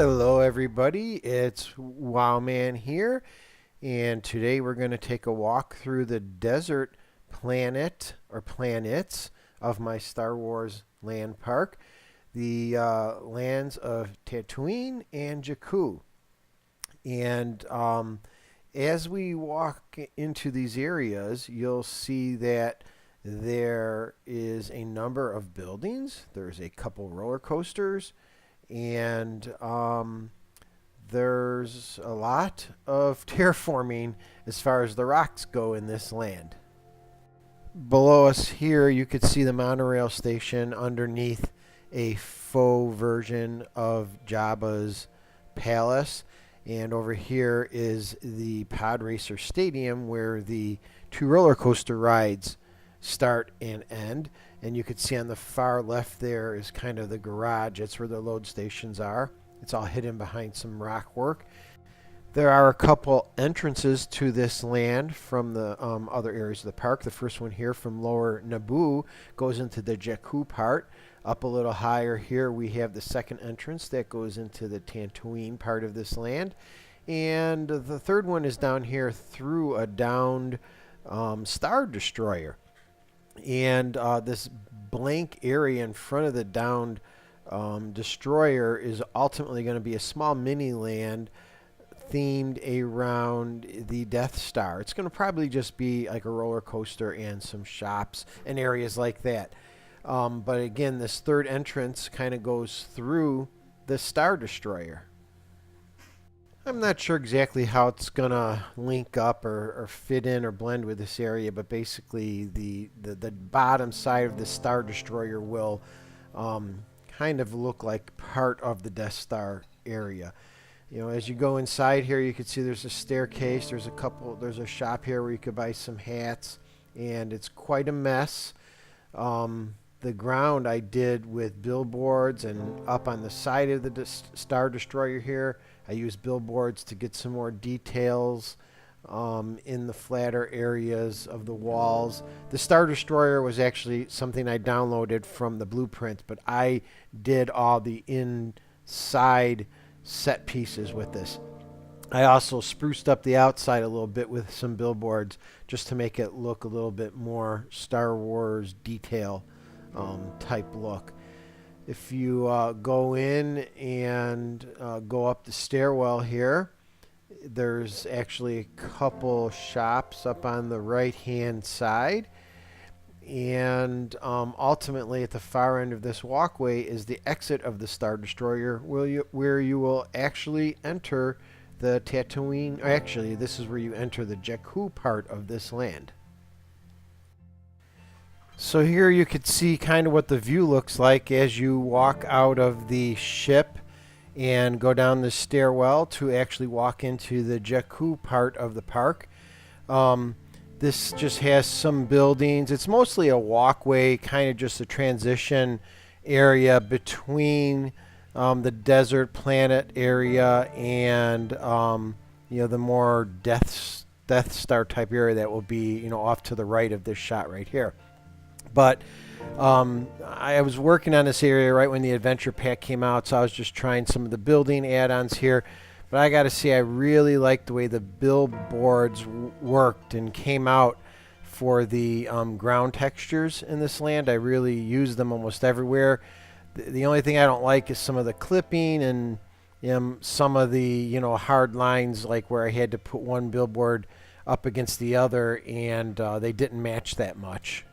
Hello everybody, it's Wowman here, and today we're going to take a walk through the desert planet or planets of my Star Wars land park, the lands of Tatooine and Jakku. And as we walk into these areas, you'll see that there is a number of buildings. There's a couple roller coasters, and there's a lot of terraforming as far as the rocks go in this land. Below us here, you could see the monorail station underneath a faux version of Jabba's palace. And over here is the Pod Racer Stadium where the two roller coaster rides start and end. And you could see on the far left there is kind of the garage. That's where the load stations are. It's all hidden behind some rock work. There are a couple entrances to this land from the other areas of the park. The first one here from Lower Naboo goes into the Jakku part. Up a little higher here we have the second entrance that goes into the Tatooine part of this land. And the third one is down here through a downed Star Destroyer. And this blank area in front of the downed destroyer is ultimately going to be a small mini land themed around the Death Star. It's going to probably just be like a roller coaster and some shops and areas like that. But again, this third entrance kind of goes through the Star Destroyer. I'm not sure exactly how it's going to link up or fit in or blend with this area, but basically the bottom side of the Star Destroyer will kind of look like part of the Death Star area. You know, as you go inside here, you can see there's a staircase. There's a shop here where you could buy some hats, and it's quite a mess. The ground I did with billboards, and up on the side of the Star Destroyer here, I used billboards to get some more details in the flatter areas of the walls. The Star Destroyer was actually something I downloaded from the blueprint, but I did all the inside set pieces with this. I also spruced up the outside a little bit with some billboards just to make it look a little bit more Star Wars detail type look. If you go in and go up the stairwell here, there's actually a couple shops up on the right hand side, and ultimately at the far end of this walkway is the exit of the Star Destroyer where you will actually enter the Tatooine. Actually, this is where you enter the Jakku part of this land. So here you could see kind of what the view looks like as you walk out of the ship and go down the stairwell to actually walk into the Jakku part of the park. This just has some buildings. It's mostly a walkway, kind of just a transition area between the desert planet area and you know, the more Death Star type area that will be, you know, off to the right of this shot right here. But I was working on this area right when the adventure pack came out, so I was just trying some of the building add-ons here. But I got to say, I really liked the way the billboards worked and came out for the ground textures in this land. I really used them almost everywhere. The only thing I don't like is some of the clipping and some of the, you know, hard lines, like where I had to put one billboard up against the other, and they didn't match that much.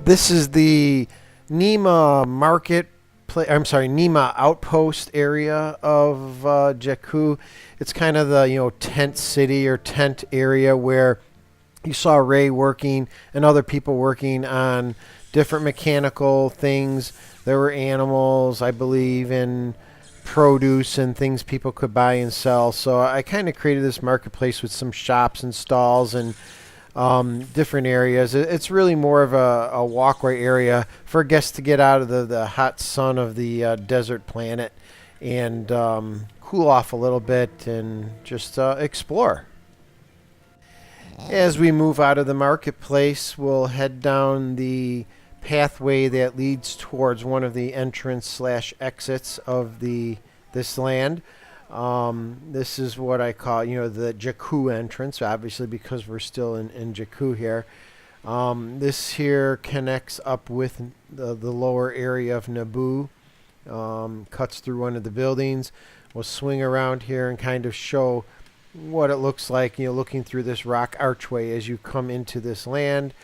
This is the NEMA Market. NEMA Outpost area of Jakku. It's kind of the, you know, tent city or tent area where you saw Rey working and other people working on different mechanical things. There were animals, I believe, and produce and things people could buy and sell. So I kind of created this marketplace with some shops and stalls and different areas. It's really more of a walkway area for guests to get out of the hot sun of the desert planet and cool off a little bit and just explore. As we move out of the marketplace, we'll head down the pathway that leads towards one of the entrance/exits of the this land. This is what I call, the Jakku Entrance, obviously because we're still in Jakku here. This here connects up with the lower area of Naboo, cuts through one of the buildings. We'll swing around here and kind of show what it looks like, looking through this rock archway as you come into this land.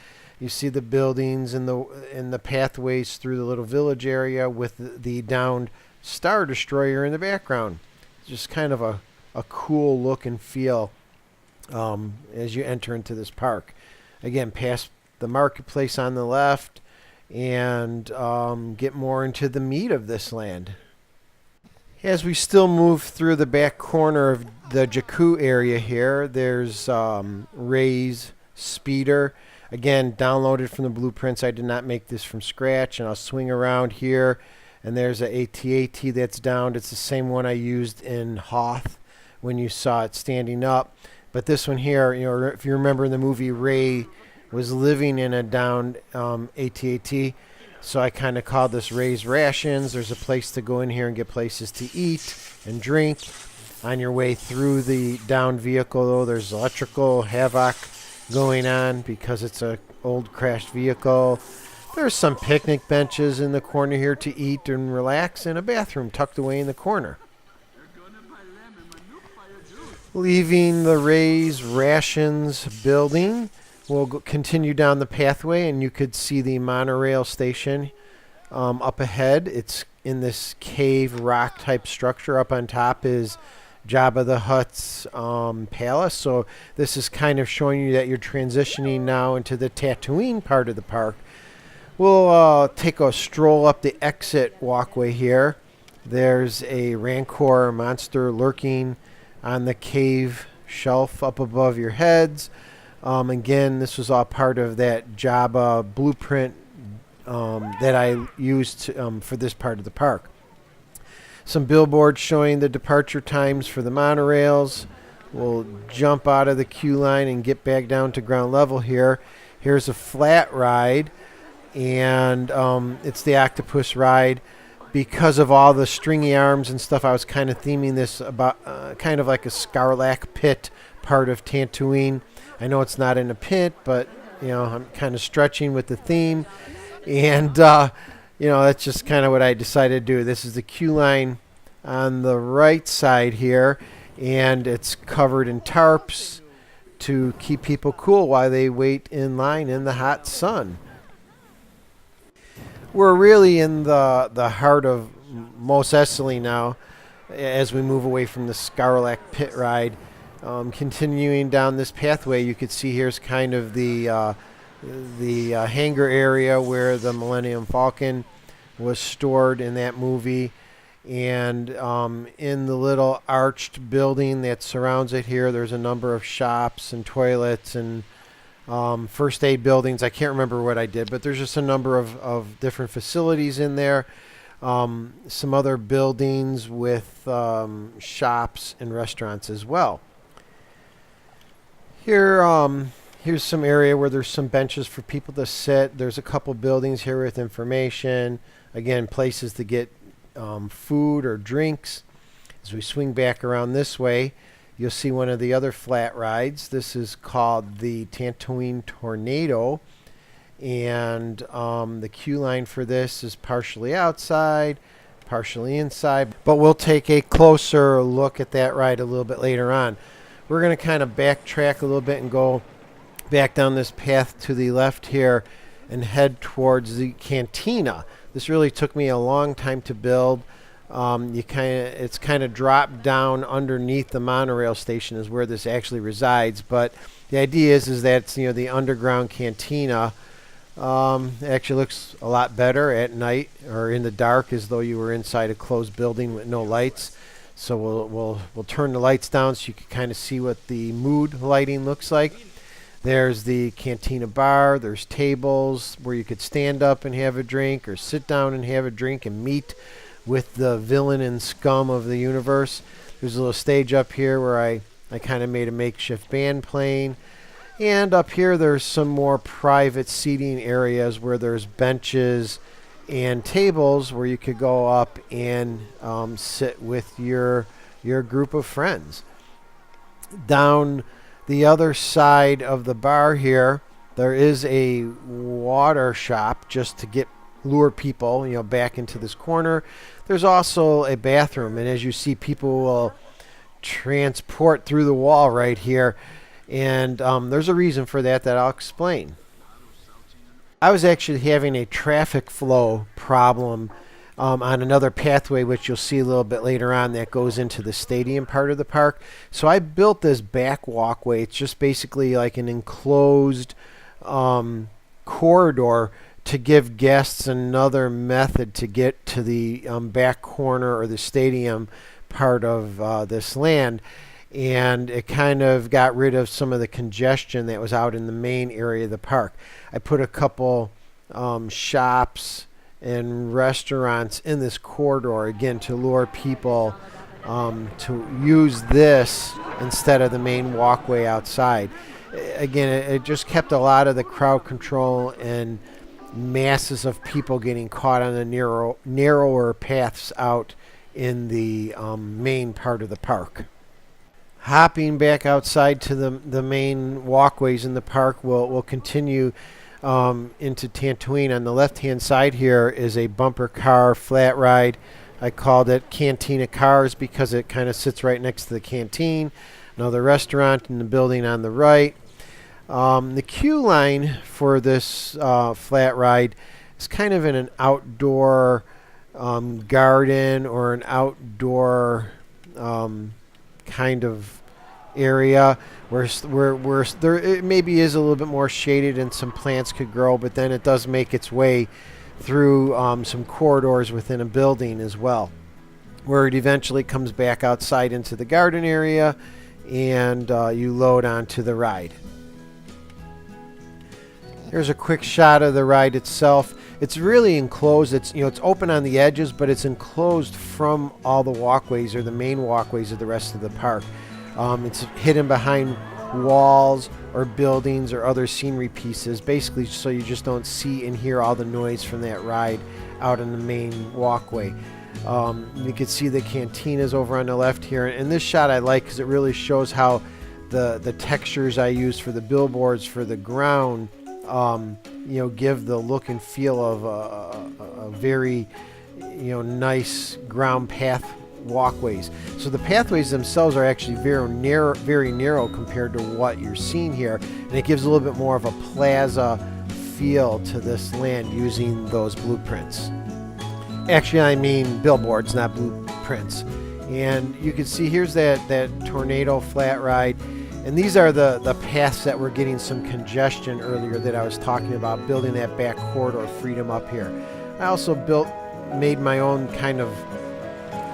You see the buildings and the pathways through the little village area with the downed Star Destroyer in the background. It's just kind of a cool look and feel as you enter into this park. Again, past the marketplace on the left and get more into the meat of this land. As we still move through the back corner of the Jakku area here, there's Reys Speeder. Again, downloaded from the blueprints. I did not make this from scratch. And I'll swing around here, and there's a AT-AT that's downed. It's the same one I used in Hoth when you saw it standing up. But this one here, if you remember in the movie, Rey was living in a downed AT-AT. So I kind of called this Reys Rations. There's a place to go in here and get places to eat and drink. On your way through the downed vehicle, though, there's electrical havoc going on because it's a old crashed vehicle. There's some picnic benches in the corner here to eat and relax, and a bathroom tucked away in the corner. Leaving the Reys Rations building, we'll continue down the pathway, and you could see the monorail station up ahead. It's in this cave rock type structure. Up on top is Jabba the Hutt's palace. So this is kind of showing you that you're transitioning now into the Tatooine part of the park. We'll take a stroll up the exit walkway here. There's a Rancor monster lurking on the cave shelf up above your heads. Again, this was all part of that Jabba blueprint that I used for this part of the park. Some billboards showing the departure times for the monorails. We'll jump out of the queue line and get back down to ground level here. Here's a flat ride, and it's the Octopus ride. Because of all the stringy arms and stuff, I was kind of theming this about kind of like a Scarlac pit part of Tatooine. I know it's not in a pit, but I'm kind of stretching with the theme, and that's just kind of what I decided to do. This is the queue line on the right side here, and it's covered in tarps to keep people cool while they wait in line in the hot sun. We're really in the heart of Mos Eisley now as we move away from the Scarlac pit ride. Continuing down this pathway, you could see here's kind of the hangar area where the Millennium Falcon was stored in that movie. And in the little arched building that surrounds it here, there's a number of shops and toilets and first aid buildings. I can't remember what I did, but there's just a number of different facilities in there. Some other buildings with shops and restaurants as well. Here's some area where there's some benches for people to sit. There's a couple buildings here with information. Again, places to get food or drinks. As we swing back around this way, you'll see one of the other flat rides. This is called the Tatooine Tornado. And the queue line for this is partially outside, partially inside. But we'll take a closer look at that ride a little bit later on. We're going to kind of backtrack a little bit and go back down this path to the left here and head towards the Cantina. This really took me a long time to build. It's kind of dropped down underneath the monorail station is where this actually resides. But the idea is that it's, the underground cantina. It actually looks a lot better at night or in the dark, as though you were inside a closed building with no lights. So we'll turn the lights down so you can kind of see what the mood lighting looks like. There's the cantina bar. There's tables where you could stand up and have a drink or sit down and have a drink and meet with the villain and scum of the universe. There's a little stage up here where I kind of made a makeshift band playing. And up here there's some more private seating areas where there's benches and tables where you could go up and sit with your group of friends. Down the other side of the bar here, there is a water shop just to lure people, back into this corner. There's also a bathroom, and as you see, people will transport through the wall right here, and there's a reason for that I'll explain. I was actually having a traffic flow problem on another pathway, which you'll see a little bit later on, that goes into the stadium part of the park. So I built this back walkway. It's just basically like an enclosed corridor to give guests another method to get to the back corner or the stadium part of this land. And it kind of got rid of some of the congestion that was out in the main area of the park. I put a couple shops and restaurants in this corridor, again, to lure people to use this instead of the main walkway outside. Again, it just kept a lot of the crowd control and masses of people getting caught on the narrower paths out in the main part of the park. Hopping back outside to the main walkways in the park, we'll continue into Tatooine. On the left-hand side here is a bumper car flat ride. I called it Cantina Cars because it kind of sits right next to the canteen. Another restaurant in the building on the right. The queue line for this flat ride is kind of in an outdoor garden or an outdoor kind of area where there it maybe is a little bit more shaded and some plants could grow, but then it does make its way through some corridors within a building as well, where it eventually comes back outside into the garden area, and you load onto the ride. Here's a quick shot of the ride itself. It's really enclosed. It's open on the edges, but it's enclosed from all the walkways, or the main walkways of the rest of the park. It's hidden behind walls or buildings or other scenery pieces, basically so you just don't see and hear all the noise from that ride out in the main walkway. You can see the cantinas over on the left here, and this shot I like because it really shows how the textures I use for the billboards for the ground give the look and feel of a very nice ground path walkways. So the pathways themselves are actually very narrow compared to what you're seeing here, and it gives a little bit more of a plaza feel to this land using those blueprints. Actually, I mean billboards, not blueprints. And you can see here's that tornado flat ride. And these are the paths that were getting some congestion earlier that I was talking about, building that back corridor freedom up here. I also made my own kind of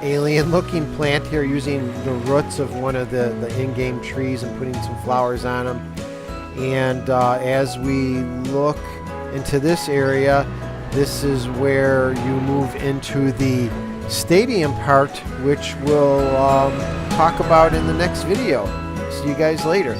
alien-looking plant here using the roots of one of the in-game trees and putting some flowers on them. And as we look into this area, this is where you move into the stadium part, which we'll talk about in the next video. See you guys later.